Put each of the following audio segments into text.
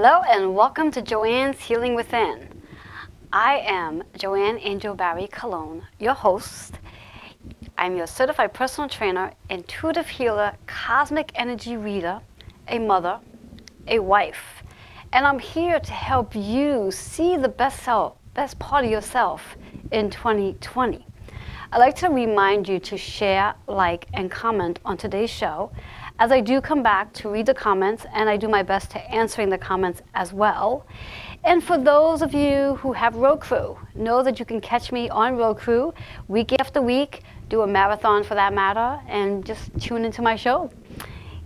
Hello and welcome to Joanne's Healing Within. I am Joanne Angel Barry Colon, your host. I'm your certified personal trainer, intuitive healer, cosmic energy reader, a mother, a wife. And I'm here to help you see the best part of yourself in 2020. I'd like to remind you to share, like, and comment on today's show, as I do come back to read the comments, and I do my best to answering the comments as well. And for those of you who have Roku, know that you can catch me on Roku week after week, do a marathon for that matter, and just tune into my show.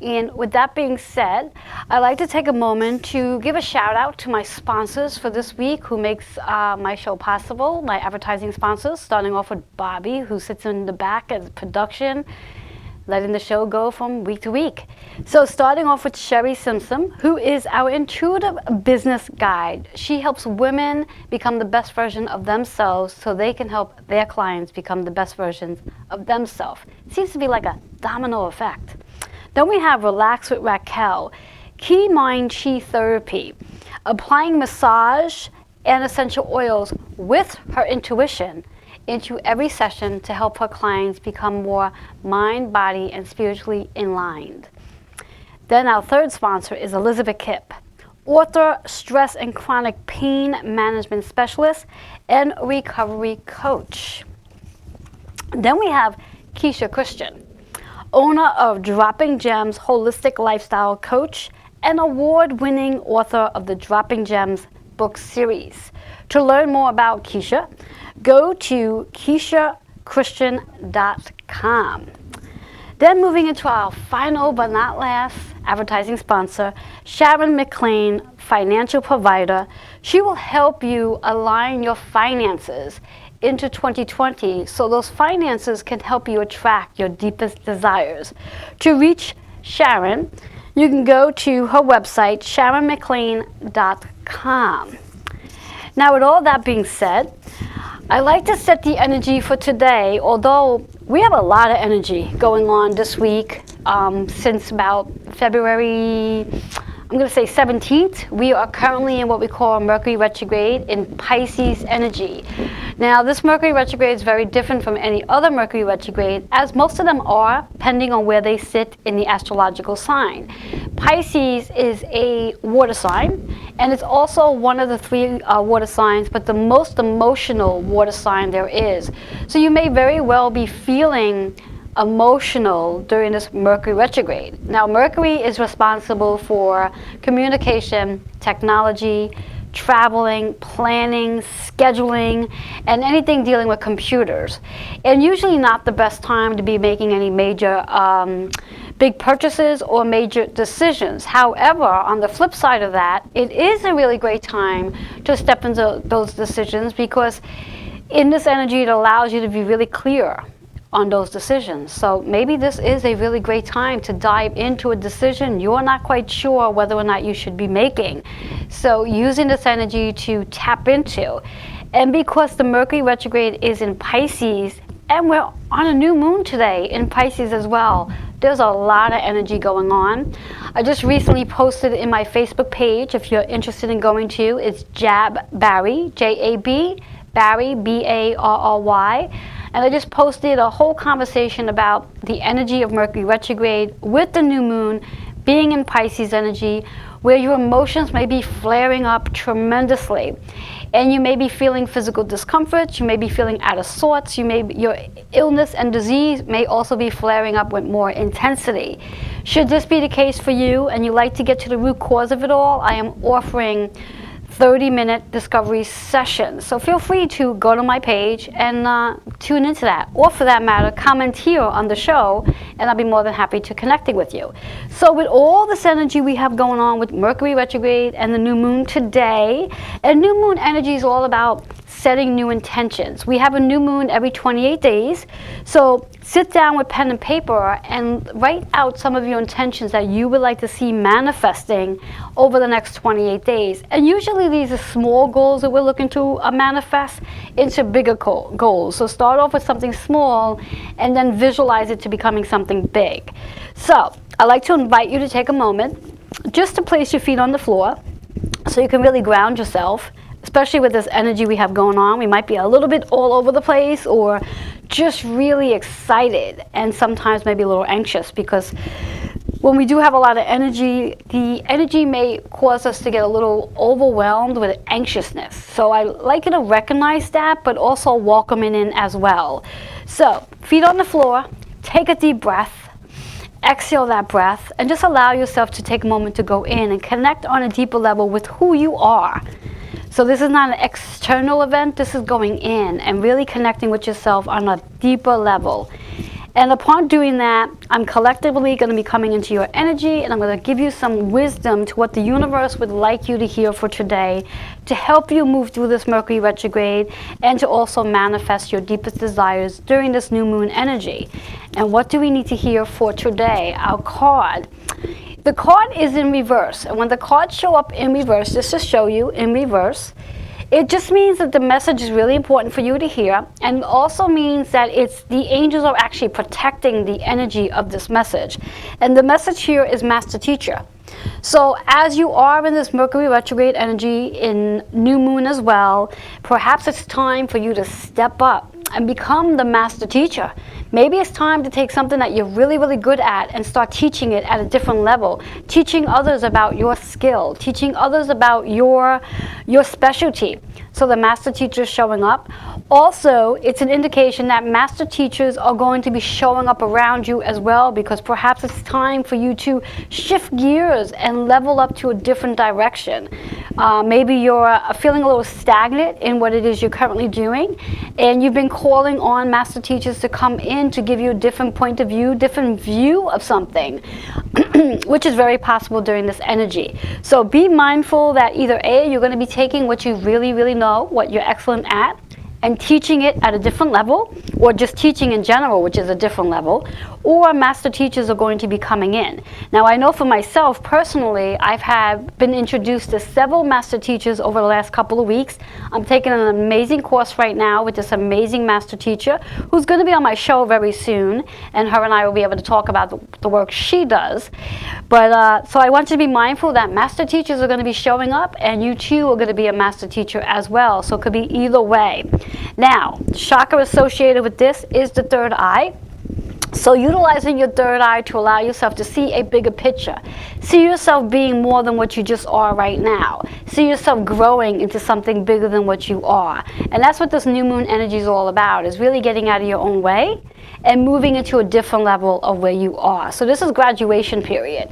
And with that being said, I'd like to take a moment to give a shout out to my sponsors for this week who makes my show possible, my advertising sponsors, starting off with Bobby, who sits in the back as production, letting the show go from week to week. So starting off with Sherry Simpson, who is our intuitive business guide. She helps women become the best version of themselves so they can help their clients become the best versions of themselves. It seems to be like a domino effect. Then we have Relax with Raquel, Key Mind Chi Therapy, applying massage and essential oils with her intuition into every session to help her clients become more mind, body, and spiritually aligned. Then our third sponsor is Elizabeth Kipp, author, stress and chronic pain management specialist, and recovery coach. Then we have Keisha Christian, owner of Dropping Gems Holistic Lifestyle Coach and award-winning author of the Dropping Gems book series. To learn more about Keisha, go to KeishaChristian.com. Then moving into our final but not last advertising sponsor, Sharon McLean, financial provider. She will help you align your finances into 2020 so those finances can help you attract your deepest desires. To reach Sharon, you can go to her website, SharonMcLean.com. Now, with all that being said, I like to set the energy for today, although we have a lot of energy going on this week. Since about February, I'm going to say 17th, we are currently in what we call Mercury retrograde in Pisces energy. Now, this Mercury retrograde is very different from any other Mercury retrograde, as most of them are, depending on where they sit in the astrological sign. Pisces is a water sign, and it's also one of the three water signs, but the most emotional water sign there is. So you may very well be feeling emotional during this Mercury retrograde. Now, Mercury is responsible for communication, technology, traveling, planning, scheduling, and anything dealing with computers. And usually not the best time to be making any major big purchases or major decisions. However, on the flip side of that, it is a really great time to step into those decisions, because in this energy it allows you to be really clear on those decisions. So maybe this is a really great time to dive into a decision you're not quite sure whether or not you should be making. So using this energy to tap into. And because the Mercury retrograde is in Pisces, and we're on a new moon today in Pisces as well, there's a lot of energy going on. I just recently posted in my Facebook page, if you're interested in going to, it's Jab Barry, J-A-B, Barry, B-A-R-R-Y. And I just posted a whole conversation about the energy of Mercury retrograde with the new moon being in Pisces energy, where your emotions may be flaring up tremendously. And you may be feeling physical discomfort, you may be feeling out of sorts, your illness and disease may also be flaring up with more intensity. Should this be the case for you and you like to get to the root cause of it all, I am offering 30-minute discovery sessions. So feel free to go to my page and tune into that. Or for that matter, comment here on the show and I'll be more than happy to connecting with you. So with all this energy we have going on with Mercury retrograde and the new moon today, and new moon energy is all about setting new intentions. We have a new moon every 28 days. So sit down with pen and paper and write out some of your intentions that you would like to see manifesting over the next 28 days. And usually these are small goals that we're looking to manifest into bigger goals. So start off with something small and then visualize it to becoming something big. So I'd like to invite you to take a moment just to place your feet on the floor, so you can really ground yourself, especially with this energy we have going on. We might be a little bit all over the place or just really excited and sometimes maybe a little anxious, because when we do have a lot of energy, the energy may cause us to get a little overwhelmed with anxiousness. So I like you to recognize that, but also welcome it in as well. So feet on the floor, take a deep breath, exhale that breath, and just allow yourself to take a moment to go in and connect on a deeper level with who you are. So this is not an external event, this is going in and really connecting with yourself on a deeper level. And upon doing that, I'm collectively going to be coming into your energy, and I'm going to give you some wisdom to what the universe would like you to hear for today to help you move through this Mercury retrograde and to also manifest your deepest desires during this new moon energy. And what do we need to hear for today? Our card. The card is in reverse, and when the cards show up in reverse, just to show you in reverse, it just means that the message is really important for you to hear, and it also means that it's the angels are actually protecting the energy of this message. And the message here is Master Teacher. So as you are in this Mercury retrograde energy in new moon as well, perhaps it's time for you to step up and become the Master Teacher. Maybe it's time to take something that you're really, really good at and start teaching it at a different level, teaching others about your skill, teaching others about your specialty. So the Master Teacher is showing up. Also, it's an indication that Master Teachers are going to be showing up around you as well, because perhaps it's time for you to shift gears and level up to a different direction. Maybe you're feeling a little stagnant in what it is you're currently doing, and you've been calling on Master Teachers to come in to give you a different point of view, different view of something, which is very possible during this energy. So be mindful that either A, you're going to be taking what you really, really know, what you're excellent at, and teaching it at a different level, or just teaching in general, which is a different level, or Master Teachers are going to be coming in. Now, I know for myself personally, I've been introduced to several Master Teachers over the last couple of weeks. I'm taking an amazing course right now with this amazing Master Teacher who's going to be on my show very soon, and her and I will be able to talk about the work she does. But so I want you to be mindful that Master Teachers are going to be showing up, and you too are going to be a Master Teacher as well. So it could be either way. Now, the chakra associated with this is the third eye. So utilizing your third eye to allow yourself to see a bigger picture. See yourself being more than what you just are right now. See yourself growing into something bigger than what you are. And that's what this new moon energy is all about, is really getting out of your own way and moving into a different level of where you are. So this is graduation period.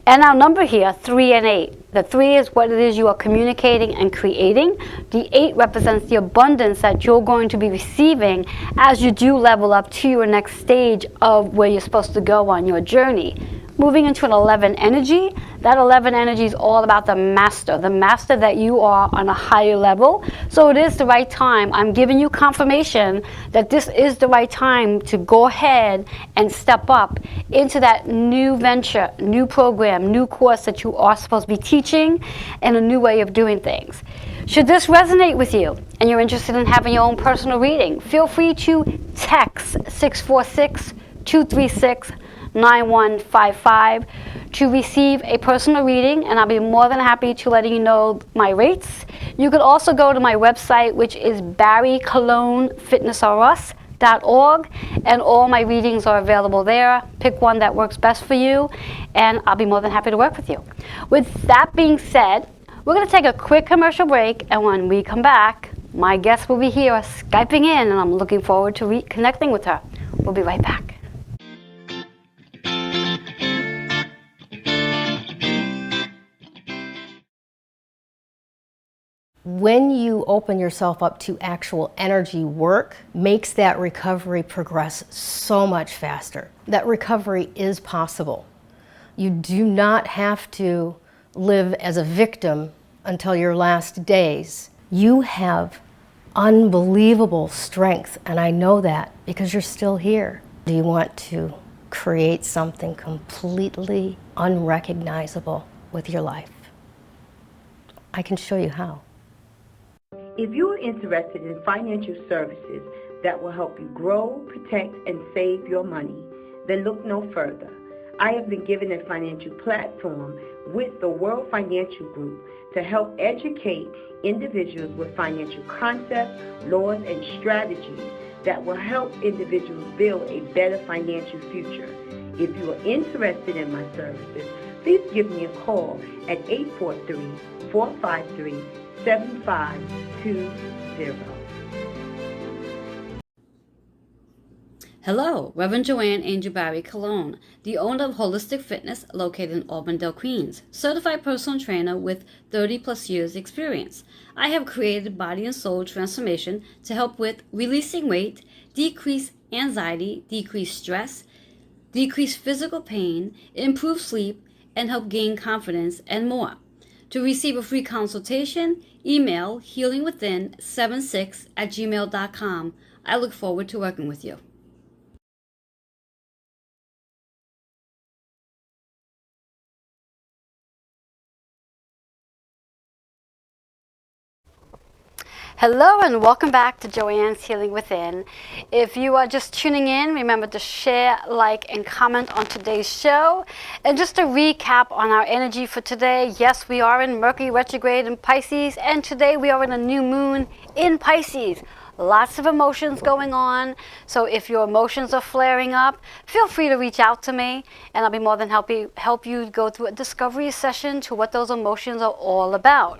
And our number here, 3 and 8. The 3 is what it is you are communicating and creating. The 8 represents the abundance that you're going to be receiving as you do level up to your next stage of where you're supposed to go on your journey. Moving into an 11 energy, that 11 energy is all about the master that you are on a higher level. So it is the right time. I'm giving you confirmation that this is the right time to go ahead and step up into that new venture, new program, new course that you are supposed to be teaching, and a new way of doing things. Should this resonate with you and you're interested in having your own personal reading, feel free to text 646-236-9155 to receive a personal reading, and I'll be more than happy to letting you know my rates. You could also go to my website, which is barrycolognefitnessrus.org, and all my readings are available there. Pick one that works best for you, and I'll be more than happy to work with you. With that being said, we're going to take a quick commercial break, and when we come back, my guest will be here Skyping in, and I'm looking forward to reconnecting with her. We'll be right back. When you open yourself up to actual energy work, makes that recovery progress so much faster. That recovery is possible. You do not have to live as a victim until your last days. You have unbelievable strength, and I know that because you're still here. Do you want to create something completely unrecognizable with your life? I can show you how. If you are interested in financial services that will help you grow, protect, and save your money, then look no further. I have been given a financial platform with the World Financial Group to help educate individuals with financial concepts, laws, and strategies that will help individuals build a better financial future. If you are interested in my services, please give me a call at 843-453-7520. Hello, Reverend Joanne Angel Barry Cologne, the owner of Holistic Fitness located in Auburndale, Queens, certified personal trainer with 30 plus years experience. I have created body and soul transformation to help with releasing weight, decrease anxiety, decrease stress, decrease physical pain, improve sleep, and help gain confidence and more. To receive a free consultation, email healingwithin76@gmail.com. I look forward to working with you. Hello and welcome back to Joanne's Healing Within. If you are just tuning in, remember to share, like, and comment on today's show. And just a recap on our energy for today. Yes, we are in Mercury retrograde in Pisces, and today we are in a new moon in Pisces. Lots of emotions going on. So if your emotions are flaring up, feel free to reach out to me, and I'll be more than happy help you go through a discovery session to what those emotions are all about.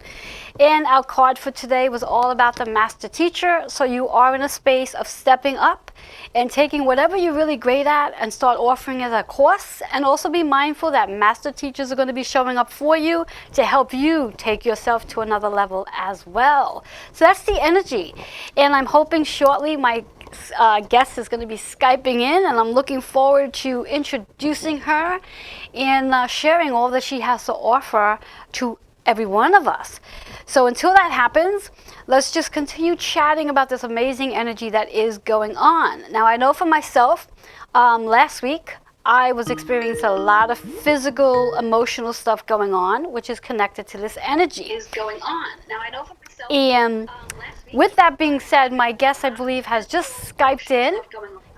And our card for today was all about the master teacher. So you are in a space of stepping up and taking whatever you're really great at and start offering it as a course. And also be mindful that master teachers are going to be showing up for you to help you take yourself to another level as well. So that's the energy. And I'm hoping shortly my guest is going to be Skyping in, and I'm looking forward to introducing her and sharing all that she has to offer to every one of us. So until that happens, let's just continue chatting about this amazing energy that is going on. Now, I know for myself, last week, I was experiencing a lot of physical, emotional stuff going on, which is connected to this energy. And with that being said, my guest, I believe, has just Skyped in.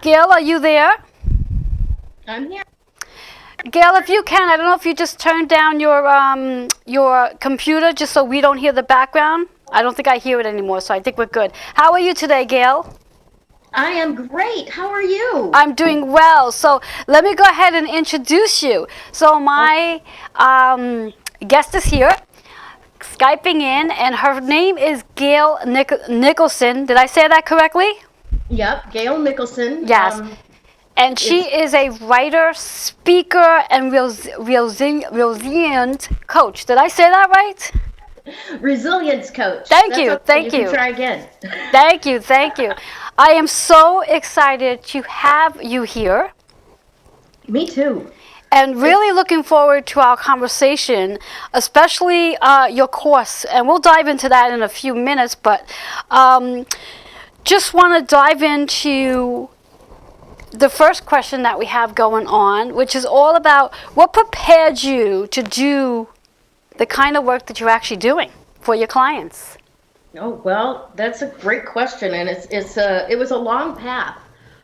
Gayle, are you there? I'm here. Gayle, if you can, I don't know if you just turned down your computer just so we don't hear the background. I don't think I hear it anymore, so I think we're good. How are you today, Gayle? I am great. How are you? I'm doing well. So let me go ahead and introduce you. So my guest is here, Skyping in, and her name is Gayle Nicholson. Did I say that correctly? Yep, Gayle Nicholson. Yes. And she is a writer, speaker, and resilient coach. Did I say that right? Resilience coach. Thank you. You can try again. Thank you. I am so excited to have you here. Me too. And really looking forward to our conversation, especially your course. And we'll dive into that in a few minutes, but just want to dive into the first question that we have going on, which is all about what prepared you to do the kind of work that you're actually doing for your clients. Oh, well, that's a great question, and it was a long path.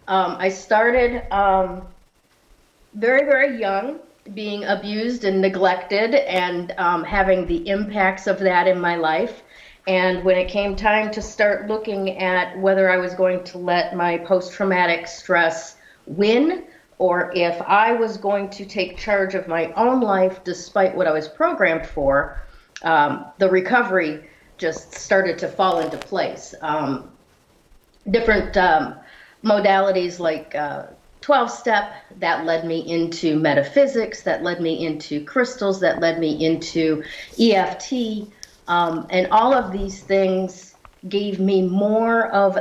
I started very, very young, being abused and neglected, and having the impacts of that in my life. And when it came time to start looking at whether I was going to let my post-traumatic stress win, or if I was going to take charge of my own life despite what I was programmed for, the recovery just started to fall into place. Different modalities like 12-step, that led me into metaphysics, that led me into crystals, that led me into EFT, and all of these things gave me more of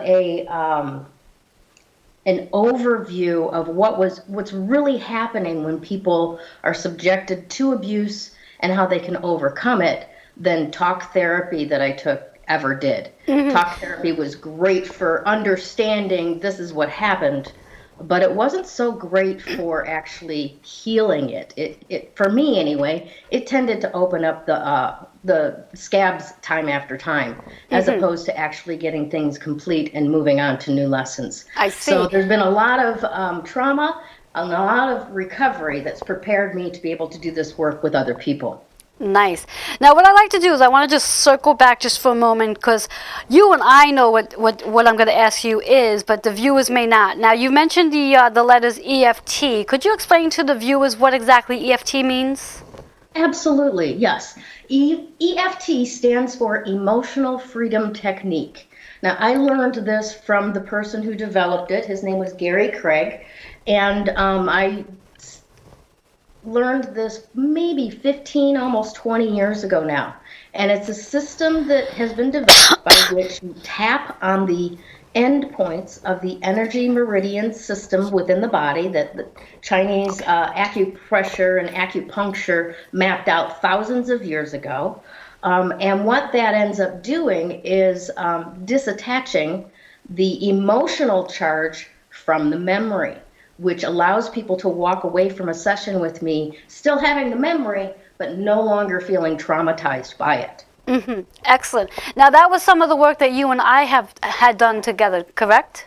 an overview of what's really happening when people are subjected to abuse and how they can overcome it than talk therapy that I took ever did. Mm-hmm. Talk therapy was great for understanding this is what happened, but it wasn't so great for actually healing it. It for me anyway, it tended to open up the scabs time after time, as opposed to actually getting things complete and moving on to new lessons. I see. So there's been a lot of trauma a lot of recovery that's prepared me to be able to do this work with other people. Nice. Now, what I like to do is I want to just circle back just for a moment because you and I know what I'm going to ask you is, but the viewers may not. Now, you mentioned the letters EFT. Could you explain to the viewers what exactly EFT means? Absolutely, yes. EFT stands for Emotional Freedom Technique. Now, I learned this from the person who developed it. His name was Gary Craig, and I learned this maybe 15, almost 20 years ago now. And it's a system that has been developed by which you tap on the end points of the energy meridian system within the body that the Chinese acupressure and acupuncture mapped out thousands of years ago. And what that ends up doing is disattaching the emotional charge from the memory, which allows people to walk away from a session with me still having the memory, but no longer feeling traumatized by it. Mm-hmm. Excellent. Now, that was some of the work that you and I have had done together, correct?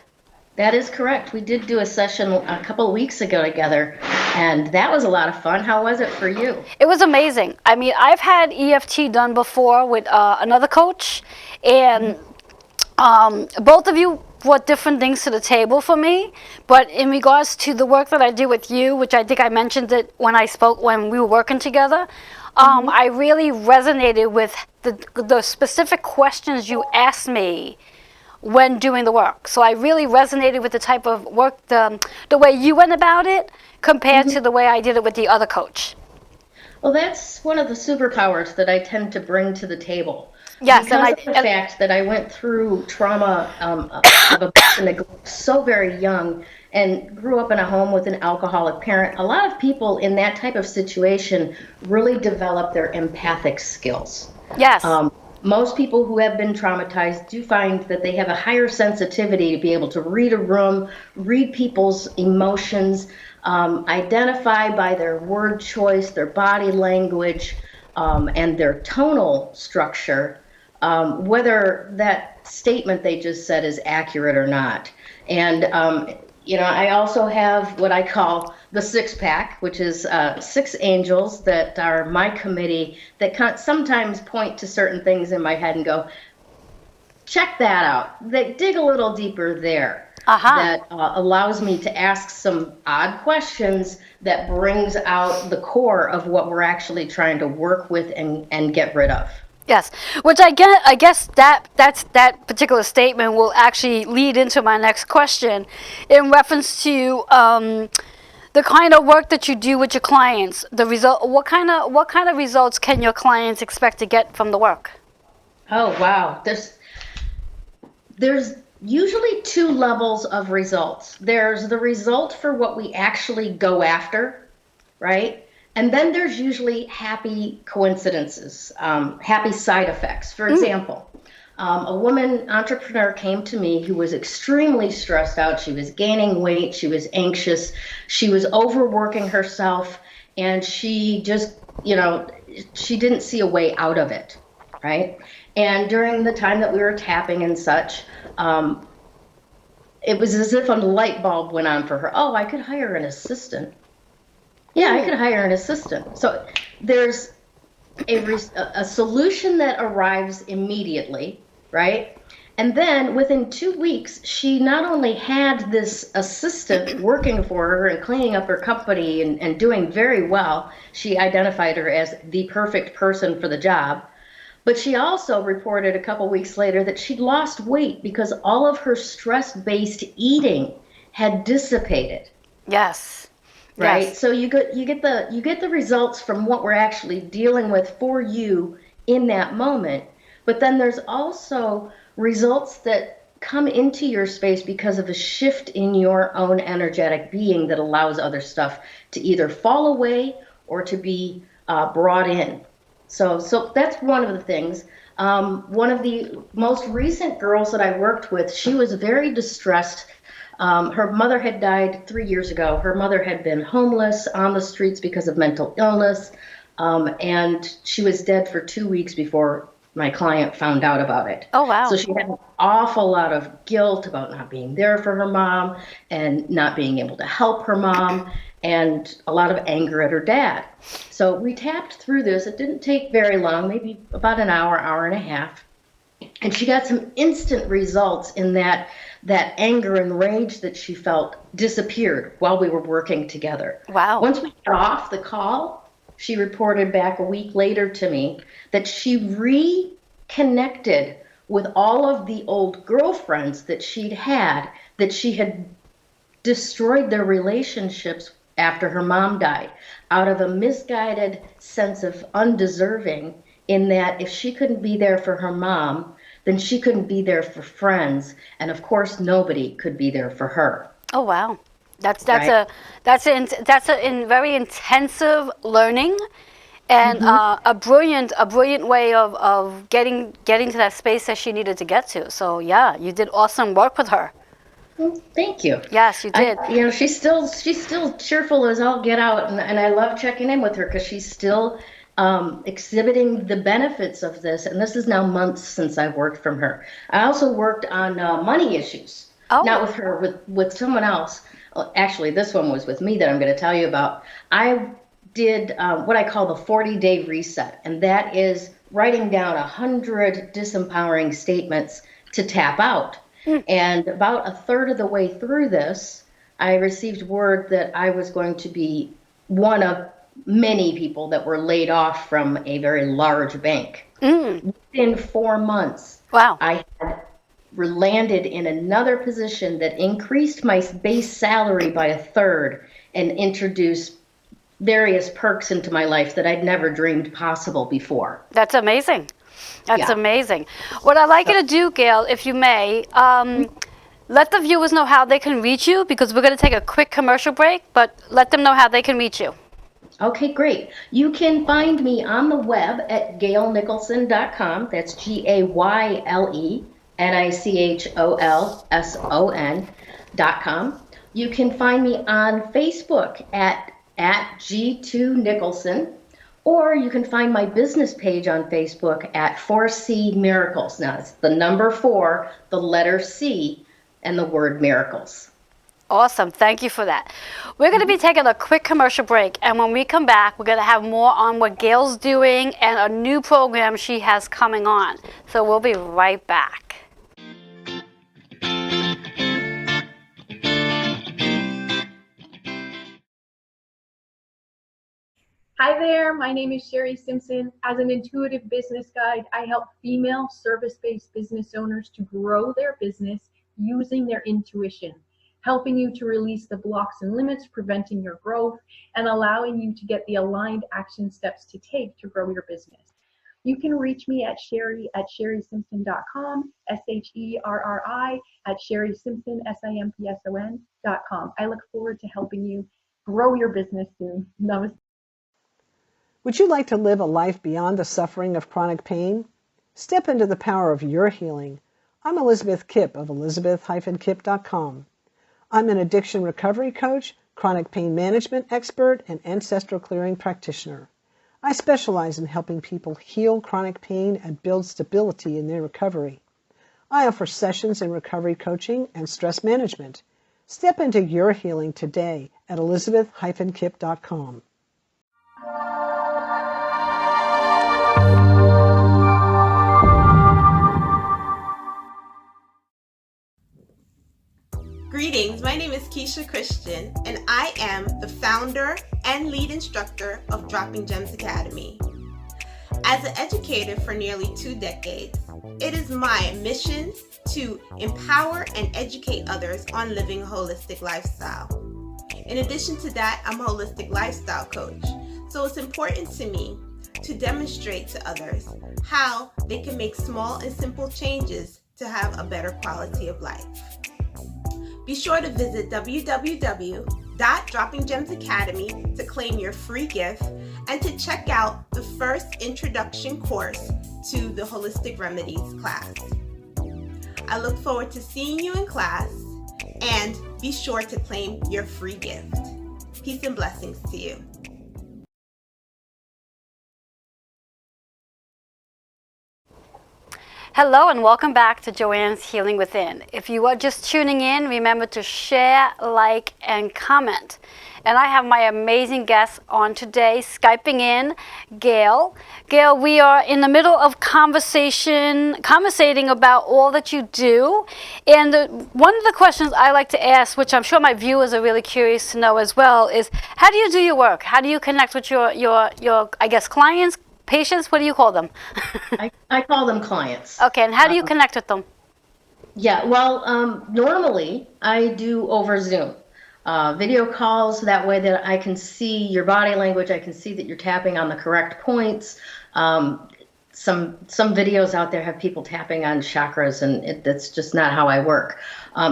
That is correct. We did do a session a couple of weeks ago together, and that was a lot of fun. How was it for you? It was amazing. I mean, I've had EFT done before with another coach, and both of you brought different things to the table for me. But in regards to the work that I do with you, which I think I mentioned it when we were working together, I really resonated with the specific questions you asked me when doing the work. So I really resonated with the type of work, the way you went about it compared to the way I did it with the other coach. Well, that's one of the superpowers that I tend to bring to the table. Yes, because of the fact that I went through trauma of abuse and neglect so very young and grew up in a home with an alcoholic parent, a lot of people in that type of situation really develop their empathic skills. Yes. Most people who have been traumatized do find that they have a higher sensitivity to be able to read a room, read people's emotions, identify by their word choice, their body language, and their tonal structure, whether that statement they just said is accurate or not. And, I also have what I call the six pack, which is 6 angels that are my committee that sometimes point to certain things in my head and go, check that out. They dig a little deeper there. That allows me to ask some odd questions that brings out the core of what we're actually trying to work with and get rid of. Yes, which I guess that particular statement will actually lead into my next question, in reference to the kind of work that you do with your clients. The result, what kind of results can your clients expect to get from the work? Oh wow, there's usually 2 levels of results. There's the result for what we actually go after, right? And then there's usually happy coincidences, happy side effects. For example, a woman entrepreneur came to me who was extremely stressed out. She was gaining weight. She was anxious. She was overworking herself. And she just, she didn't see a way out of it, right? And during the time that we were tapping and such, it was as if a light bulb went on for her. Oh, I could hire an assistant. Yeah, I could hire an assistant. So there's a solution that arrives immediately, right? And then within 2 weeks, she not only had this assistant working for her and cleaning up her company and doing very well, she identified her as the perfect person for the job, but she also reported a couple weeks later that she'd lost weight because all of her stress-based eating had dissipated. Yes. Right. Yes. So you get the results from what we're actually dealing with for you in that moment. But then there's also results that come into your space because of a shift in your own energetic being that allows other stuff to either fall away or to be brought in. So that's one of the things. One of the most recent girls that I worked with, she was very distressed. Her mother had died 3 years ago. Her mother had been homeless on the streets because of mental illness, and she was dead for 2 weeks before my client found out about it. Oh, wow. So she had an awful lot of guilt about not being there for her mom and not being able to help her mom. and a lot of anger at her dad. So we tapped through this. It didn't take very long, maybe about an hour, hour and a half. And she got some instant results in that anger and rage that she felt disappeared while we were working together. Wow. Once we got off the call, she reported back a week later to me that she reconnected with all of the old girlfriends that she'd had, that she had destroyed their relationships after her mom died, out of a misguided sense of undeserving, in that if she couldn't be there for her mom, then she couldn't be there for friends, and of course nobody could be there for her. Oh wow, that's Right? a very intensive learning, and a brilliant way of getting to that space that she needed to get to. So yeah, you did awesome work with her. Well, thank you. Yes, you did. She's still cheerful as all get out, and I love checking in with her because she's still exhibiting the benefits of this. And this is now months since I've worked from her. I also worked on money issues, not Oh, with her, with someone else. Well, actually, this one was with me that I'm going to tell you about. I did what I call the 40-day reset, and that is writing down 100 disempowering statements to tap out. And about a third of the way through this, I received word that I was going to be one of many people that were laid off from a very large bank. Within 4 months, wow. I had landed in another position that increased my base salary by a third and introduced various perks into my life that I'd never dreamed possible before. That's amazing. That's Yeah. amazing. What I'd like you to do, Gayle, if you may, let the viewers know how they can reach you, because we're going to take a quick commercial break, but let them know how they can reach you. Okay, great. You can find me on the web at GayleNicholson.com. That's GayleNicholson.com. You can find me on Facebook at G2Nicholson, or you can find my business page on Facebook at 4C Miracles. Now, it's the number 4, the letter C, and the word miracles. Awesome. Thank you for that. We're going to be taking a quick commercial break, and when we come back, we're going to have more on what Gayle's doing and a new program she has coming on. So we'll be right back. Hi there, my name is Sherry Simpson. As an intuitive business guide, I help female service-based business owners to grow their business using their intuition, helping you to release the blocks and limits preventing your growth and allowing you to get the aligned action steps to take to grow your business. You can reach me at sherry@sherrysimpson.com, SHERRI @sherrysimpson.com. I look forward to helping you grow your business soon. Namaste. Would you like to live a life beyond the suffering of chronic pain? Step into the power of your healing. I'm Elizabeth Kipp of elizabeth-kipp.com. I'm an addiction recovery coach, chronic pain management expert, and ancestral clearing practitioner. I specialize in helping people heal chronic pain and build stability in their recovery. I offer sessions in recovery coaching and stress management. Step into your healing today at elizabeth-kipp.com. Greetings, my name is Keisha Christian, and I am the founder and lead instructor of Dropping Gems Academy. As an educator for nearly 2 decades, it is my mission to empower and educate others on living a holistic lifestyle. In addition to that, I'm a holistic lifestyle coach, so it's important to me to demonstrate to others how they can make small and simple changes to have a better quality of life. Be sure to visit www.droppinggemsacademy to claim your free gift and to check out the first introduction course to the Holistic Remedies class. I look forward to seeing you in class, and be sure to claim your free gift. Peace and blessings to you. Hello and welcome back to Joanne's Healing Within. If you are just tuning in, remember to share, like, and comment. And I have my amazing guest on today, Skyping in, Gayle. Gayle, we are in the middle of conversating about all that you do. And one of the questions I like to ask, which I'm sure my viewers are really curious to know as well, is how do you do your work? How do you connect with your I guess, clients, patients? What do you call them? I call them clients. Okay, and how do you connect with them? Yeah, well, normally I do over Zoom. Video calls, that way that I can see your body language, I can see that you're tapping on the correct points. Some videos out there have people tapping on chakras, and that's just not how I work.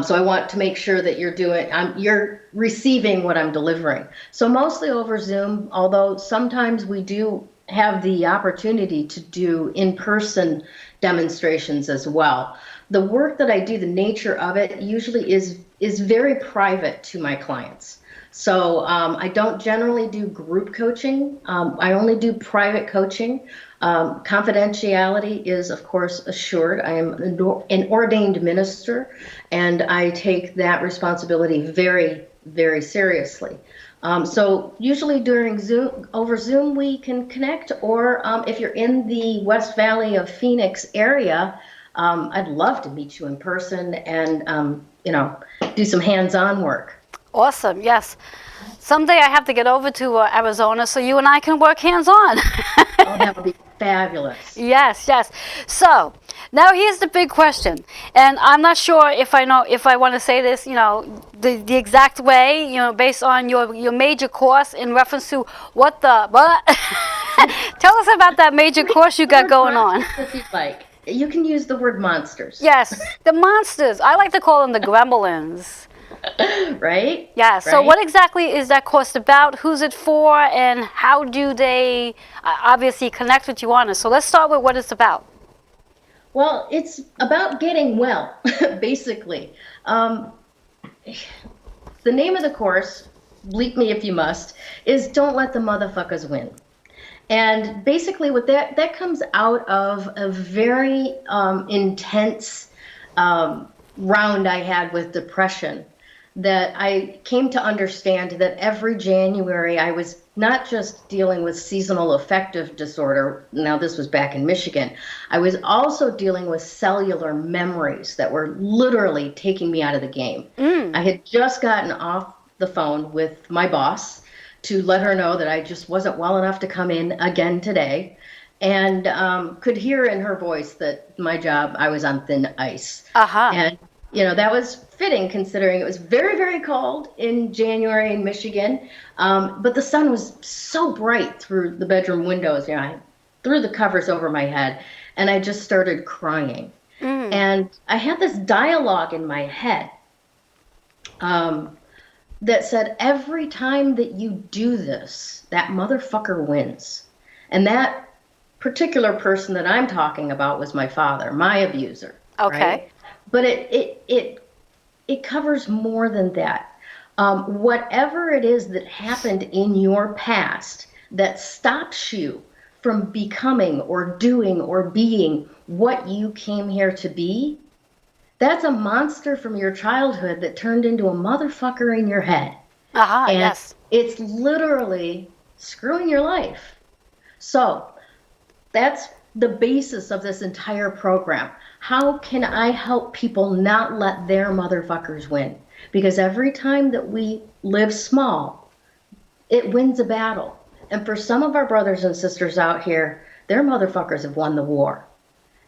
So I want to make sure that you're receiving what I'm delivering. So mostly over Zoom, although sometimes we do have the opportunity to do in-person demonstrations as well. The work that I do, the nature of it, usually is very private to my clients. So I don't generally do group coaching. I only do private coaching. Confidentiality is, of course, assured. I am an ordained minister, and I take that responsibility very, very seriously. So usually over Zoom, we can connect, or if you're in the West Valley of Phoenix area, I'd love to meet you in person and, do some hands-on work. Awesome, yes. Someday I have to get over to Arizona so you and I can work hands-on. Oh, that would be fabulous. Yes. So now here's the big question, and I'm not sure if I want to say this, the exact way, based on your major course in reference to what. Tell us about that major course you got going on. If you'd like, you can use the word monsters. Yes, the monsters. I like to call them the gremlins. Right? Yeah, so right? What exactly is that course about? Who's it for? And how do they obviously connect with you on it? So let's start with what it's about. Well, it's about getting well, basically. The name of the course, bleep me if you must, is Don't Let the Motherfuckers Win. And basically what that comes out of a very intense round I had with depression, that I came to understand that every January I was not just dealing with seasonal affective disorder. Now, this was back in Michigan. I was also dealing with cellular memories that were literally taking me out of the game. I had just gotten off the phone with my boss to let her know that I just wasn't well enough to come in again today, and could hear in her voice that my job, I was on thin ice. And that was fitting, considering it was very, very cold in January in Michigan, but the sun was so bright through the bedroom windows. I threw the covers over my head, and I just started crying. And I had this dialogue in my head that said, every time that you do this, that motherfucker wins. And that particular person that I'm talking about was my father, my abuser. Okay. Right? But it covers more than that. Whatever it is that happened in your past that stops you from becoming or doing or being what you came here to be, that's a monster from your childhood that turned into a motherfucker in your head. And yes. It's literally screwing your life. So that's the basis of this entire program. How can I help people not let their motherfuckers win? Because every time that we live small, it wins a battle. And for some of our brothers and sisters out here, their motherfuckers have won the war.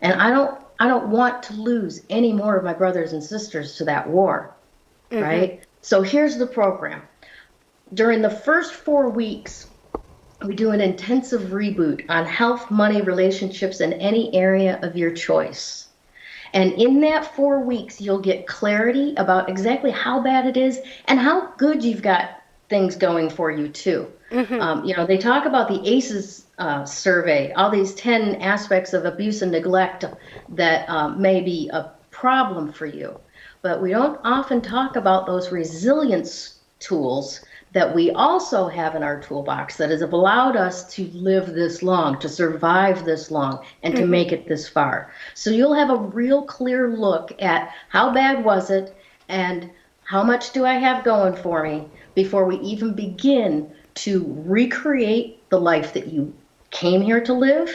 And I don't want to lose any more of my brothers and sisters to that war, right? So here's the program. During the first 4 weeks, we do an intensive reboot on health, money, relationships, in any area of your choice. And in that 4 weeks, you'll get clarity about exactly how bad it is and how good you've got things going for you too. They talk about the ACEs survey, all these 10 aspects of abuse and neglect that may be a problem for you. But we don't often talk about those resilience tools that we also have in our toolbox that has allowed us to live this long, to survive this long, and to make it this far. So you'll have a real clear look at how bad was it and how much do I have going for me before we even begin to recreate the life that you came here to live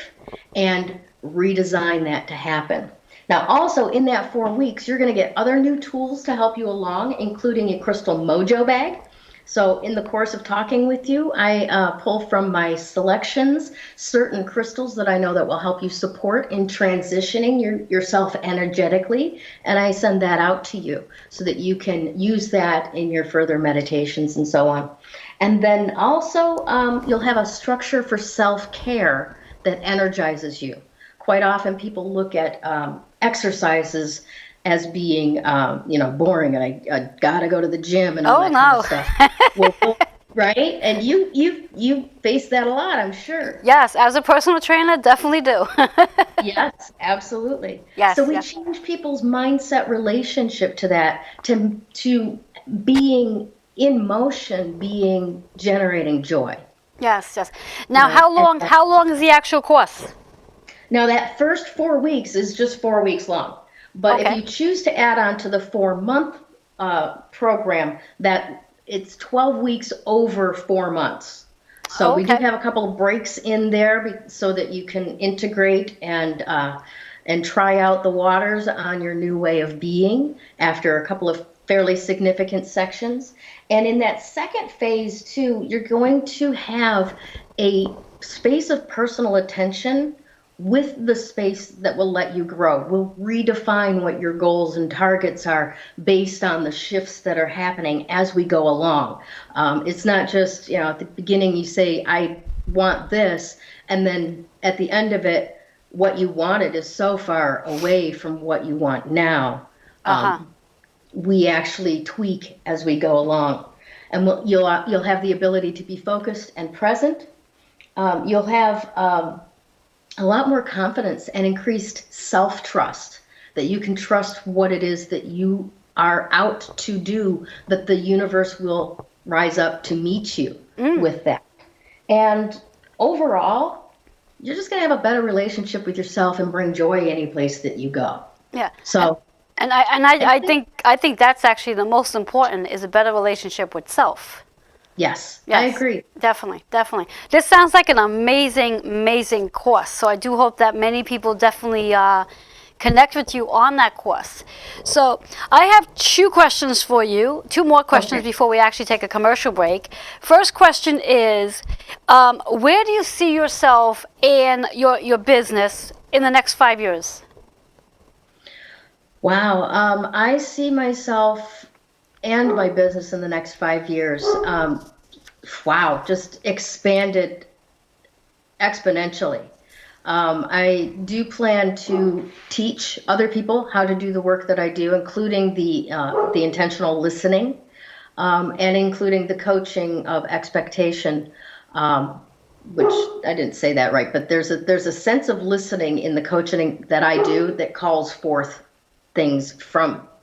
and redesign that to happen. Now, also in that 4 weeks, you're going to get other new tools to help you along, including a crystal mojo bag. So in the course of talking with you, I pull from my selections certain crystals that I know that will help you support in transitioning yourself energetically, and I send that out to you so that you can use that in your further meditations and so on. And then also you'll have a structure for self-care that energizes you. Quite often people look at exercises as being, boring, and I gotta go to the gym and all that kind of stuff. Well, right? And you face that a lot, I'm sure. Yes, as a personal trainer, definitely do. Yes, absolutely. Yes, So we yes. change people's mindset relationship to that, to being in motion, being generating joy. Yes, yes. Now, You know, and how long is the actual course? now that first 4 weeks is just 4 weeks long. But if Okay. you choose to add on to the 4-month program, that it's 12 weeks over 4 months. So we do Okay. have a couple of breaks in there so that you can integrate and try out the waters on your new way of being after a couple of fairly significant sections. And in that second phase too, you're going to have a space of personal attention with the space that will let you grow. We'll redefine what your goals and targets are based on the shifts that are happening as we go along. It's not just, at the beginning you say, I want this, and then at the end of it, what you wanted is so far away from what you want now. We actually tweak as we go along. And you'll have the ability to be focused and present. You'll have a lot more confidence and increased self-trust, that you can trust what it is that you are out to do, that the universe will rise up to meet you with that. And overall, you're just going to have a better relationship with yourself and bring joy any place that you go. Yeah. So, I think that's actually the most important, is a better relationship with self. yes, Yes, I agree. Definitely, definitely. This sounds like an amazing, amazing course. So I do hope that many people definitely connect with you on that course. So I have two questions for you, two more questions Okay. before we actually take a commercial break. First question is, where do you see yourself and your business in the next 5 years? Wow, I see myself and my business in the next 5 years. Wow, just expanded exponentially. I do plan to teach other people how to do the work that I do, including the intentional listening, and including the coaching of expectation, which I didn't say that right, but there's a sense of listening in the coaching that I do that calls forth things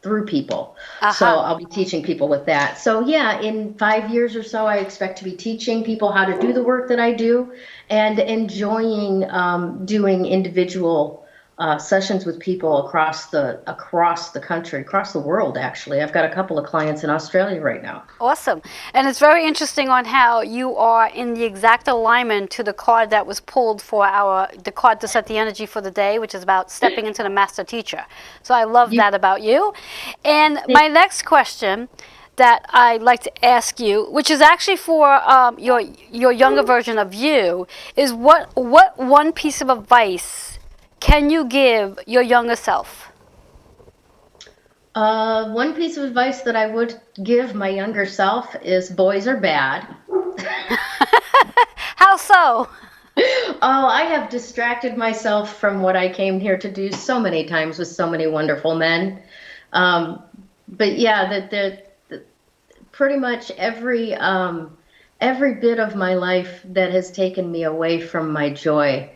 through people. So I'll be teaching people with that. So yeah, in 5 years or so, I expect to be teaching people how to do the work that I do, and enjoying doing individual sessions with people across the country, across the world. Actually, I've got a couple of clients in Australia right now. Awesome. And it's very interesting on how you are in the exact alignment to the card that was pulled for the card to set the energy for the day, which is about stepping into the master teacher. So I love that about you. And my next question that I'd like to ask you, which is actually for your younger version of you, is what one piece of advice can you give your younger self? One piece of advice that I would give my younger self is boys are bad. How so? Oh, I have distracted myself from what I came here to do so many times with so many wonderful men. But yeah, pretty much every bit of my life that has taken me away from my joy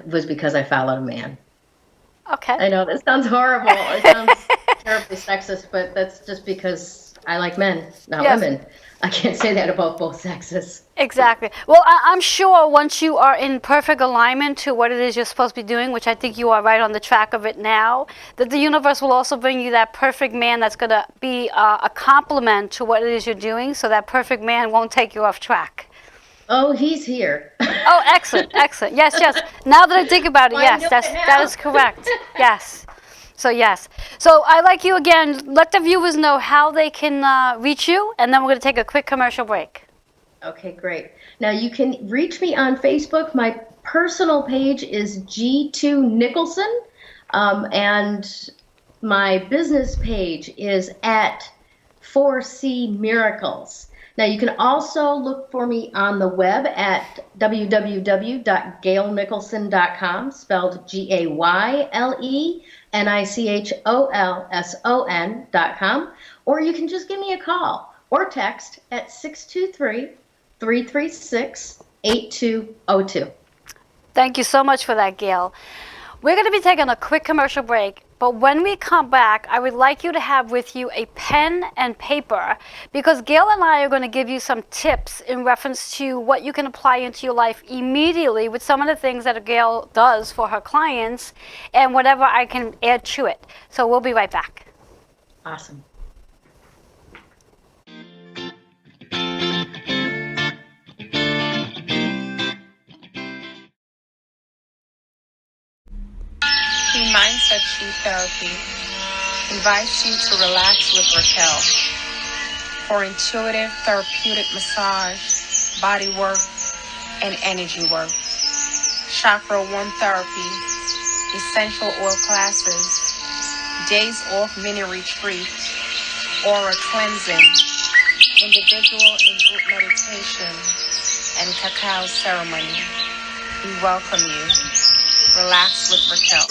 was because I followed a man. Okay. I know that sounds horrible. It sounds terribly sexist, but that's just because I like men, not Yes. women. I can't say that about both sexes. Exactly. Well, I'm sure once you are in perfect alignment to what it is you're supposed to be doing, which I think you are right on the track of it now, that the universe will also bring you that perfect man that's going to be a complement to what it is you're doing, so that perfect man won't take you off track. Oh, he's here. Oh, excellent, excellent. Yes, yes. Now that I think about it, Why yes, do it that now? is correct. Yes. So yes. So I like you again. Let the viewers know how they can reach you, and then we're going to take a quick commercial break. Okay, great. Now you can reach me on Facebook. My personal page is G2 Nicholson, and my business page is at 4C Miracles. Now you can also look for me on the web at www.gaylenicholson.com, spelled GayleNicholson.com, or you can just give me a call or text at 623-336-8202. Thank you so much for that, Gayle. We're going to be taking a quick commercial break, but when we come back, I would like you to have with you a pen and paper, because Gayle and I are going to give you some tips in reference to what you can apply into your life immediately with some of the things that Gayle does for her clients and whatever I can add to it. So we'll be right back. Awesome. Mindset True Therapy invites you to relax with Raquel for intuitive therapeutic massage, body work, and energy work. Chakra 1 therapy, essential oil classes, days off mini retreat, aura cleansing, individual and group meditation, and cacao ceremony. We welcome you. Relax with Raquel.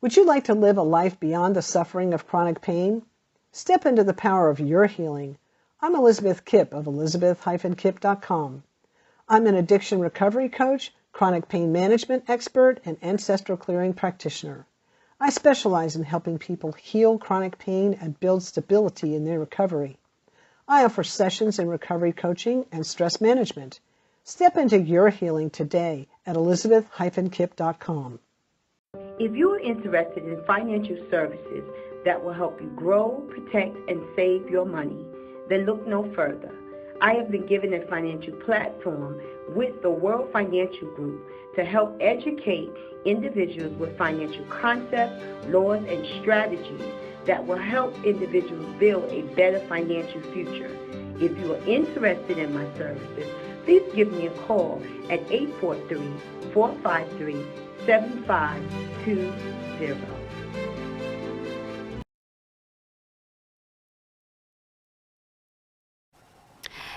Would you like to live a life beyond the suffering of chronic pain? Step into the power of your healing. I'm Elizabeth Kipp of elizabeth-kipp.com. I'm an addiction recovery coach, chronic pain management expert, and ancestral clearing practitioner. I specialize in helping people heal chronic pain and build stability in their recovery. I offer sessions in recovery coaching and stress management. Step into your healing today at elizabeth-kipp.com. If you are interested in financial services that will help you grow, protect, and save your money, then look no further. I have been given a financial platform with the World Financial Group to help educate individuals with financial concepts, laws, and strategies that will help individuals build a better financial future. If you are interested in my services, please give me a call at 843-453-7520.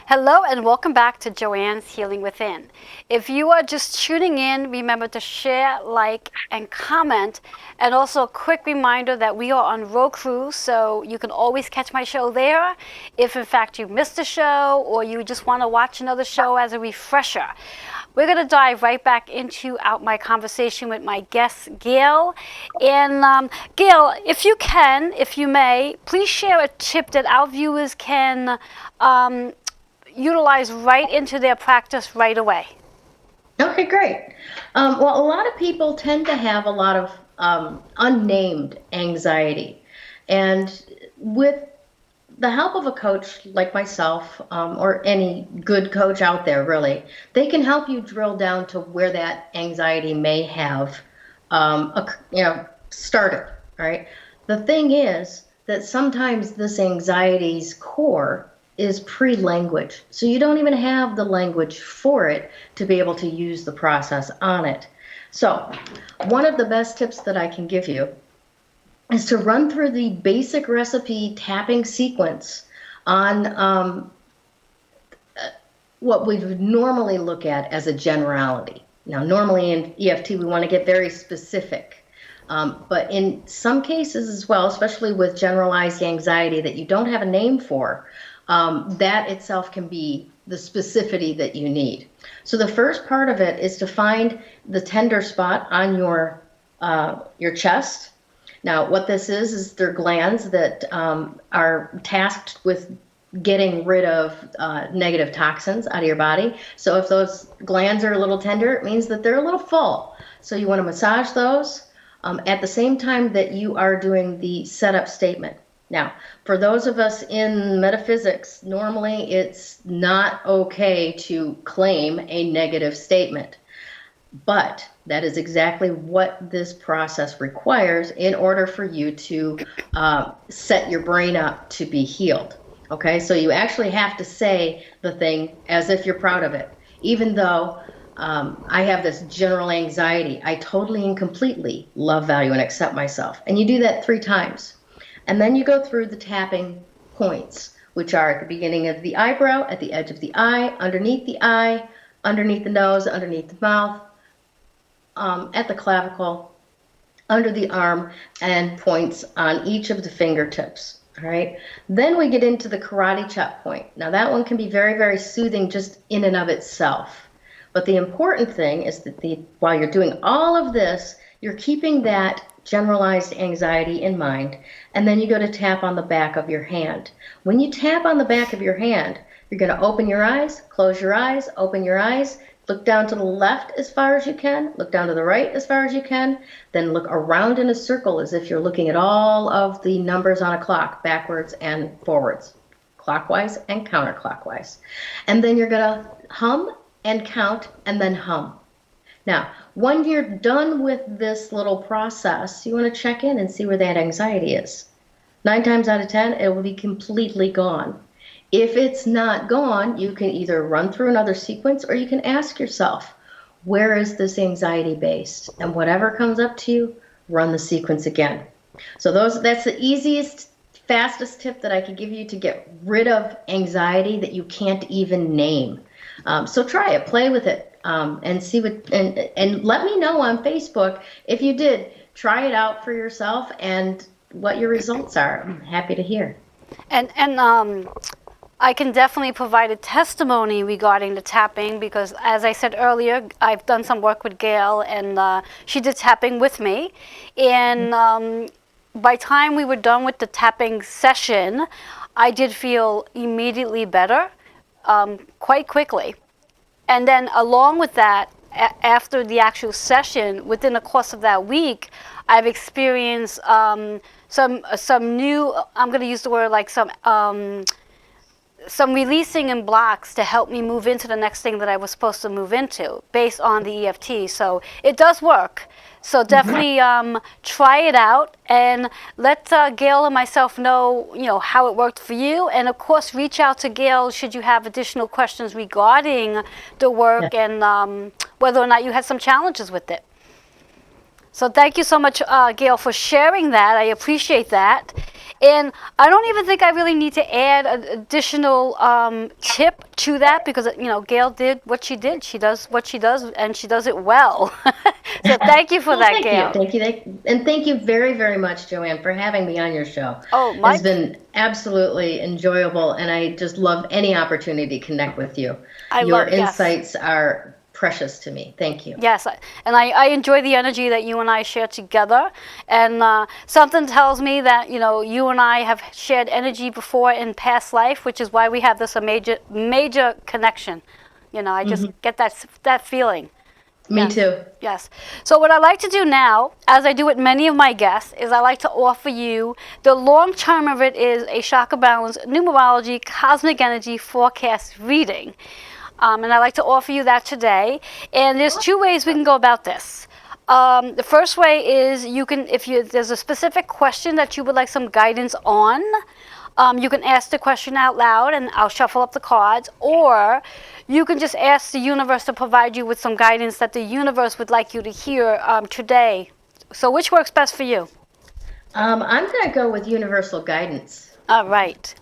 Hello and welcome back to Joanne's Healing Within. If you are just tuning in, remember to share, like, and comment. And also a quick reminder that we are on Roku, so you can always catch my show there if in fact you missed a show or you just want to watch another show as a refresher. We're going to dive right back into my conversation with my guest, Gayle. And Gayle, if you can, if you may, please share a tip that our viewers can utilize right into their practice right away. Okay, great. Well, a lot of people tend to have a lot of unnamed anxiety. And with the help of a coach like myself, or any good coach out there, really, they can help you drill down to where that anxiety may have started, right? The thing is that sometimes this anxiety's core is pre-language. So you don't even have the language for it to be able to use the process on it. So one of the best tips that I can give you is to run through the basic recipe tapping sequence on what we would normally look at as a generality. Now, normally in EFT, we want to get very specific. But in some cases as well, especially with generalized anxiety that you don't have a name for, that itself can be the specificity that you need. So the first part of it is to find the tender spot on your chest. Now, what this is they're glands that are tasked with getting rid of negative toxins out of your body. So if those glands are a little tender, it means that they're a little full. So you want to massage those at the same time that you are doing the setup statement. Now, for those of us in metaphysics, normally it's not okay to claim a negative statement. But that is exactly what this process requires in order for you to set your brain up to be healed. Okay, so you actually have to say the thing as if you're proud of it. Even though I have this general anxiety, I totally and completely love, value, and accept myself. And you do that 3 times. And then you go through the tapping points, which are at the beginning of the eyebrow, at the edge of the eye, underneath the nose, underneath the mouth, at the clavicle, under the arm, and points on each of the fingertips. All right. Then we get into the karate chop point. Now that one can be very, very soothing just in and of itself. But the important thing is that while you're doing all of this, you're keeping that generalized anxiety in mind, and then you go to tap on the back of your hand. When you tap on the back of your hand, you're going to open your eyes, close your eyes, open your eyes, look down to the left as far as you can, look down to the right as far as you can, then look around in a circle as if you're looking at all of the numbers on a clock, backwards and forwards, clockwise and counterclockwise. And then you're going to hum and count and then hum. Now, when you're done with this little process, you want to check in and see where that anxiety is. 9 times out of 10, it will be completely gone. If it's not gone, you can either run through another sequence or you can ask yourself, where is this anxiety based? And whatever comes up to you, run the sequence again. So that's the easiest, fastest tip that I could give you to get rid of anxiety that you can't even name. So try it, play with it. And see and let me know on Facebook if you did try it out for yourself and what your results are. I'm happy to hear. And I can definitely provide a testimony regarding the tapping because, as I said earlier, I've done some work with Gayle, and she did tapping with me. And by the time we were done with the tapping session, I did feel immediately better, quite quickly. And then along with that, after the actual session, within the course of that week, I've experienced some new, I'm going to use the word like some releasing in blocks to help me move into the next thing that I was supposed to move into based on the EFT. So it does work. So definitely try it out and let Gayle and myself know, how it worked for you. And of course, reach out to Gayle should you have additional questions regarding the work and whether or not you had some challenges with it. So thank you so much, Gayle, for sharing that. I appreciate that. And I don't even think I really need to add an additional tip to that because, Gayle did what she did. She does what she does, and she does it well. So thank you for that, Gayle. Thank you. And thank you very, very much, Joanne, for having me on your show. Oh, It's been absolutely enjoyable, and I just love any opportunity to connect with you. Your insights are precious to me. Thank you. Yes, and I enjoy the energy that you and I share together. And something tells me that, you and I have shared energy before in past life, which is why we have this major connection. I just get that feeling. Me too. Yes. So what I like to do now, as I do with many of my guests, is I like to offer you, the long term of it is a chakra balance, numerology, cosmic energy forecast reading. And I like to offer you that today. And there's 2 ways we can go about this. The first way is if there's a specific question that you would like some guidance on, you can ask the question out loud and I'll shuffle up the cards, or you can just ask the universe to provide you with some guidance that the universe would like you to hear today. So which works best for you? I'm going to go with universal guidance. All right.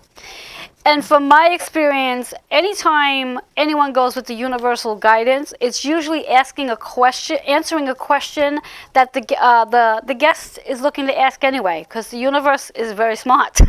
And from my experience, anytime anyone goes with the universal guidance, it's usually asking a question, answering a question that the guest is looking to ask anyway, because the universe is very smart.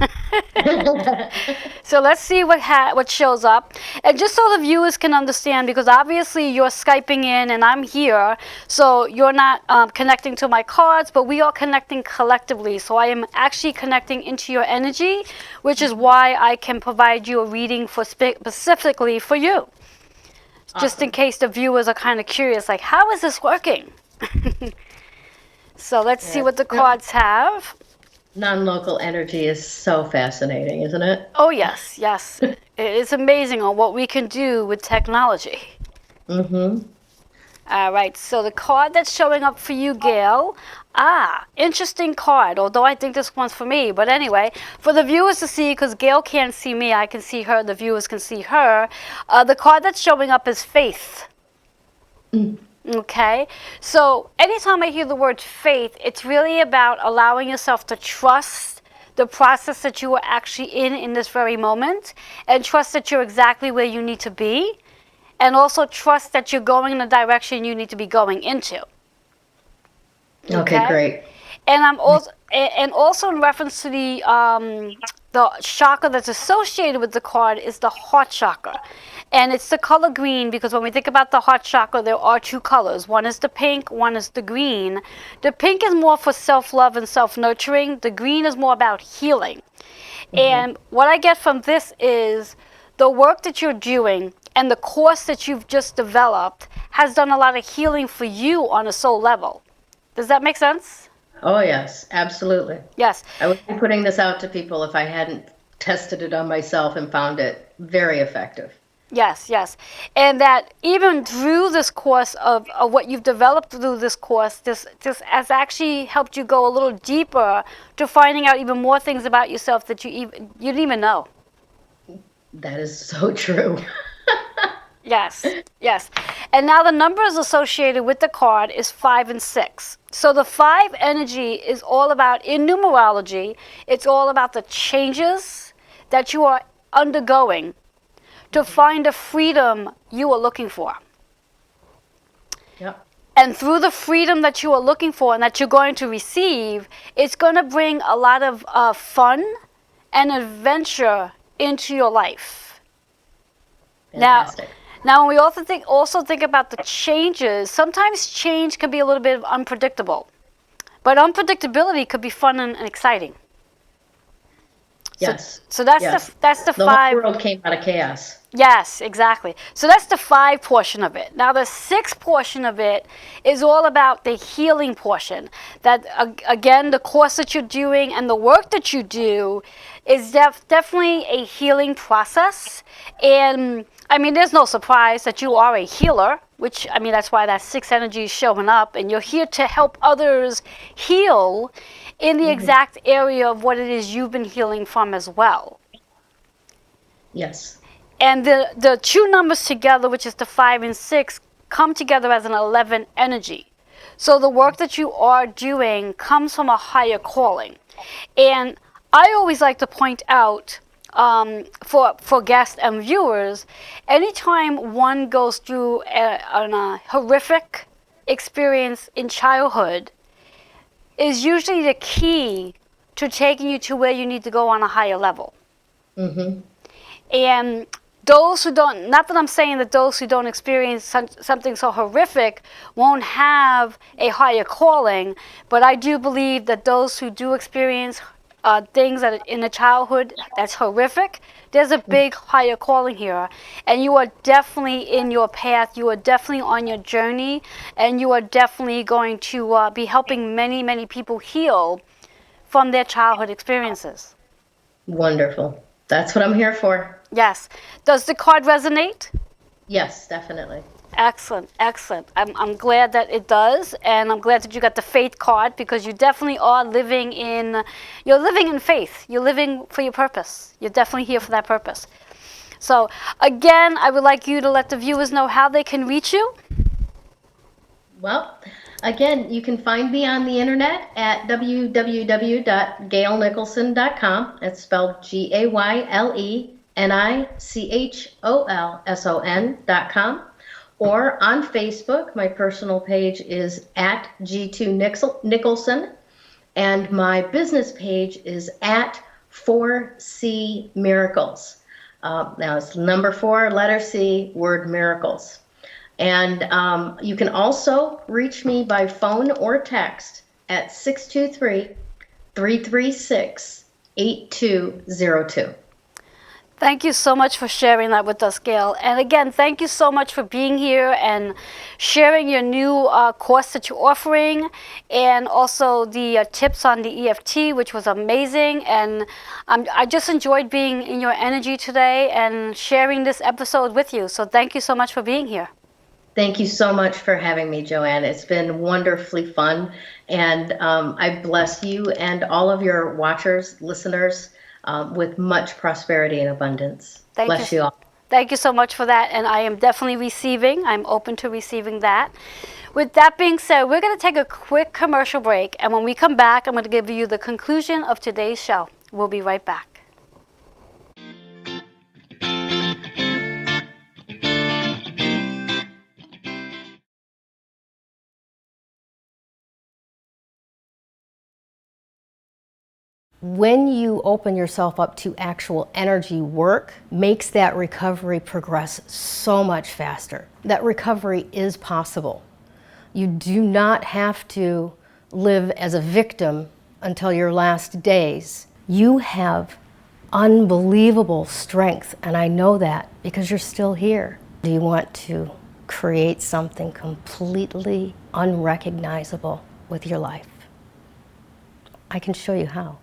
So let's see what shows up, and just so the viewers can understand, because obviously you're Skyping in and I'm here, so you're not connecting to my cards, but we are connecting collectively. So I am actually connecting into your energy, which is why I can provide you a reading for specifically for you. Awesome. Just in case the viewers are kind of curious, like, how is this working? So let's see what the cards have. Non-local energy is so fascinating, isn't it? Oh, yes, yes. It is amazing on what we can do with technology. Mm-hmm. All right, so the card that's showing up for you, Gayle. Interesting card, although I think this one's for me. But anyway, for the viewers to see, because Gayle can't see me, I can see her, the viewers can see her. The card that's showing up is faith. Okay, so anytime I hear the word faith, it's really about allowing yourself to trust the process that you are actually in this very moment, and trust that you're exactly where you need to be, and also trust that you're going in the direction you need to be going into. Okay, great. And I'm also in reference to the chakra that's associated with the card is the heart chakra. And it's the color green, because when we think about the heart chakra, there are two colors. One is the pink, one is the green. The pink is more for self-love and self-nurturing. The green is more about healing. Mm-hmm. And what I get from this is the work that you're doing and the course that you've just developed has done a lot of healing for you on a soul level. Does that make sense? Oh, yes, absolutely. Yes. I would be putting this out to people if I hadn't tested it on myself and found it very effective. Yes, yes. And that even through this course of what you've developed through this course, this has actually helped you go a little deeper to finding out even more things about yourself that you didn't even know. That is so true. Yes, yes. And now the numbers associated with the card is 5 and 6. So the 5 energy is all about, in numerology, it's all about the changes that you are undergoing to find the freedom you are looking for. Yep. And through the freedom that you are looking for and that you're going to receive, it's going to bring a lot of fun and adventure into your life. Fantastic. Now, when we also think about the changes, sometimes change can be a little bit unpredictable. But unpredictability could be fun and exciting. Yes. So that's the 5. The whole world came out of chaos. Yes, exactly. So that's the 5 portion of it. Now the 6 portion of it is all about the healing portion. That again, the course that you're doing and the work that you do is definitely a healing process. And I mean, there's no surprise that you are a healer, which, I mean, that's why that 6 energy is showing up, and you're here to help others heal in the exact area of what it is you've been healing from as well. Yes. And the 2 numbers together, which is the 5 and 6, come together as an 11 energy. So the work that you are doing comes from a higher calling. And I always like to point out, for guests and viewers, anytime one goes through a horrific experience in childhood, is usually the key to taking you to where you need to go on a higher level. Mm-hmm. And those who don't, not that I'm saying that those who don't experience something so horrific won't have a higher calling, but I do believe that those who do experience things that in the childhood that's horrific, there's a big higher calling here. And you are definitely in your path, you are definitely on your journey, and you are definitely going to be helping many, many people heal from their childhood experiences. Wonderful. That's what I'm here for. Yes. Does the card resonate? Yes, definitely. Excellent, excellent. I'm glad that it does, and I'm glad that you got the faith card, because you definitely are living in faith. You're living for your purpose. You're definitely here for that purpose. So again, I would like you to let the viewers know how they can reach you. Well, again, you can find me on the internet at www.gaylenicholson.com. It's spelled GAYLENICHOLSON. NICHOLSON.com. Or on Facebook, my personal page is at G2Nicholson, and my business page is at 4C Miracles. Now it's number 4, letter C, word miracles. And you can also reach me by phone or text at 623-336-8202. Thank you so much for sharing that with us, Gayle. And again, thank you so much for being here and sharing your new course that you're offering, and also the tips on the EFT, which was amazing. And I just enjoyed being in your energy today and sharing this episode with you. So thank you so much for being here. Thank you so much for having me, Joanne. It's been wonderfully fun. And I bless you and all of your watchers, listeners, with much prosperity and abundance. Bless you all. Thank you so much for that. And I am definitely receiving. I'm open to receiving that. With that being said, we're going to take a quick commercial break. And when we come back, I'm going to give you the conclusion of today's show. We'll be right back. When you open yourself up to actual energy work, makes that recovery progress so much faster. That recovery is possible. You do not have to live as a victim until your last days. You have unbelievable strength, and I know that because you're still here. Do you want to create something completely unrecognizable with your life? I can show you how.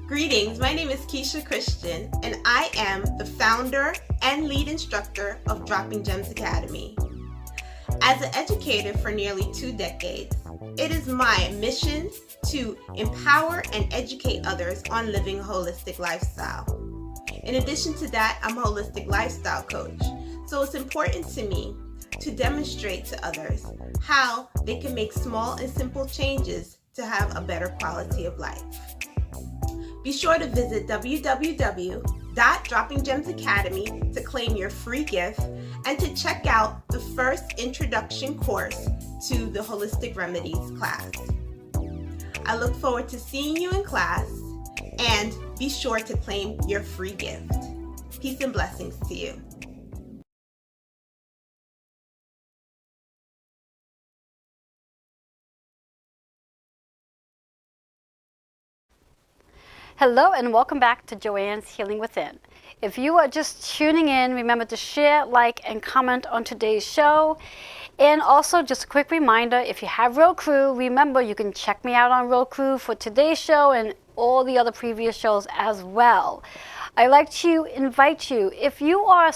Greetings, my name is Keisha Christian, and I am the founder and lead instructor of Dropping Gems Academy. As an educator for nearly 2 decades, it is my mission to empower and educate others on living a holistic lifestyle. In addition to that, I'm a holistic lifestyle coach, so it's important to me to demonstrate to others how they can make small and simple changes to have a better quality of life. Be sure to visit www.droppinggemsacademy to claim your free gift and to check out the first introduction course to the Holistic Remedies class. I look forward to seeing you in class, and be sure to claim your free gift. Peace and blessings to you. Hello and welcome back to Joanne's Healing Within. If you are just tuning in, remember to share, like, and comment on today's show. And also, just a quick reminder, if you have Roku, remember you can check me out on Roku for today's show and all the other previous shows as well. I'd like to invite you, if you are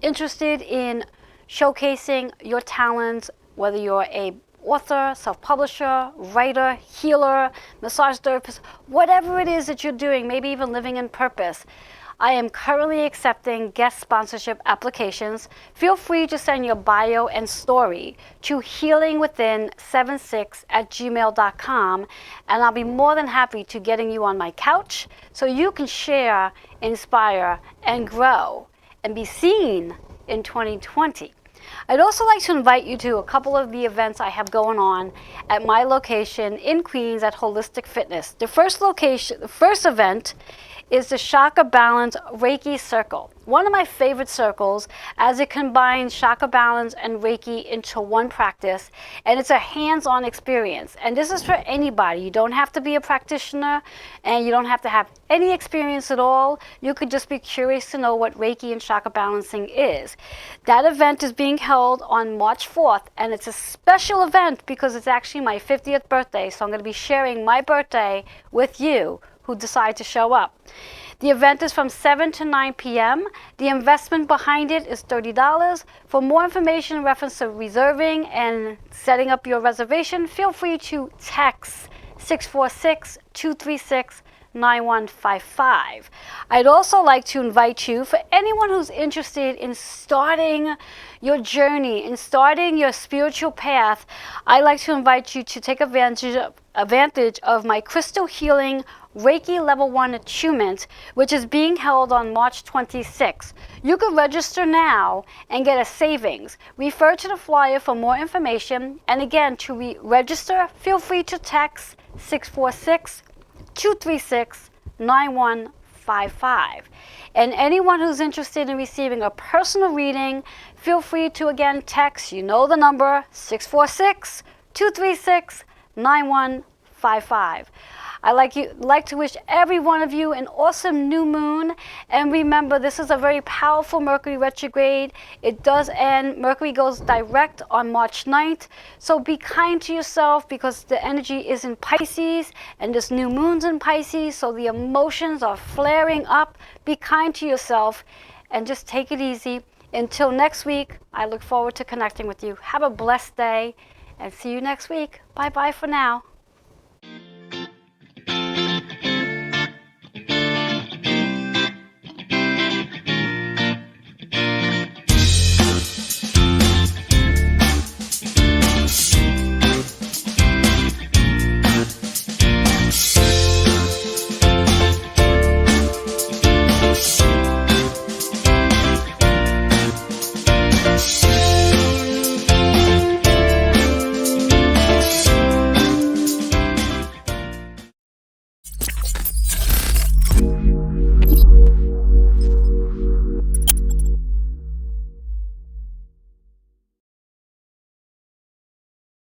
interested in showcasing your talents, whether you're a author, self-publisher, writer, healer, massage therapist, whatever it is that you're doing, maybe even living in purpose, I am currently accepting guest sponsorship applications. Feel free to send your bio and story to healingwithin76@gmail.com, and I'll be more than happy to getting you on my couch so you can share, inspire, and grow and be seen in 2020. I'd also like to invite you to a couple of the events I have going on at my location in Queens at Holistic Fitness. The first event is the Chakra Balance Reiki Circle. One of my favorite circles, as it combines Chakra Balance and Reiki into one practice, and it's a hands-on experience. And this is for anybody. You don't have to be a practitioner, and you don't have to have any experience at all. You could just be curious to know what Reiki and Chakra Balancing is. That event is being held on March 4th, and it's a special event because it's actually my 50th birthday, so I'm going to be sharing my birthday with you who decide to show up. The event is from 7 to 9 p.m. The investment behind it is $30. For more information in reference to reserving and setting up your reservation, feel free to text 646-236 9155. I'd also like to invite you, for anyone who's interested in starting your journey, in starting your spiritual path, I'd like to invite you to take advantage of my Crystal Healing Reiki Level 1 Attunement, which is being held on March 26th. You can register now and get a savings. Refer to the flyer for more information. And again, to register, feel free to text 646-236-9155. And anyone who's interested in receiving a personal reading, feel free to again text, you know the number, 646-236-9155. I'd like to wish every one of you an awesome new moon. And remember, this is a very powerful Mercury retrograde. It does end. Mercury goes direct on March 9th. So be kind to yourself, because the energy is in Pisces and this new moon's in Pisces. So the emotions are flaring up. Be kind to yourself and just take it easy. Until next week, I look forward to connecting with you. Have a blessed day and see you next week. Bye-bye for now.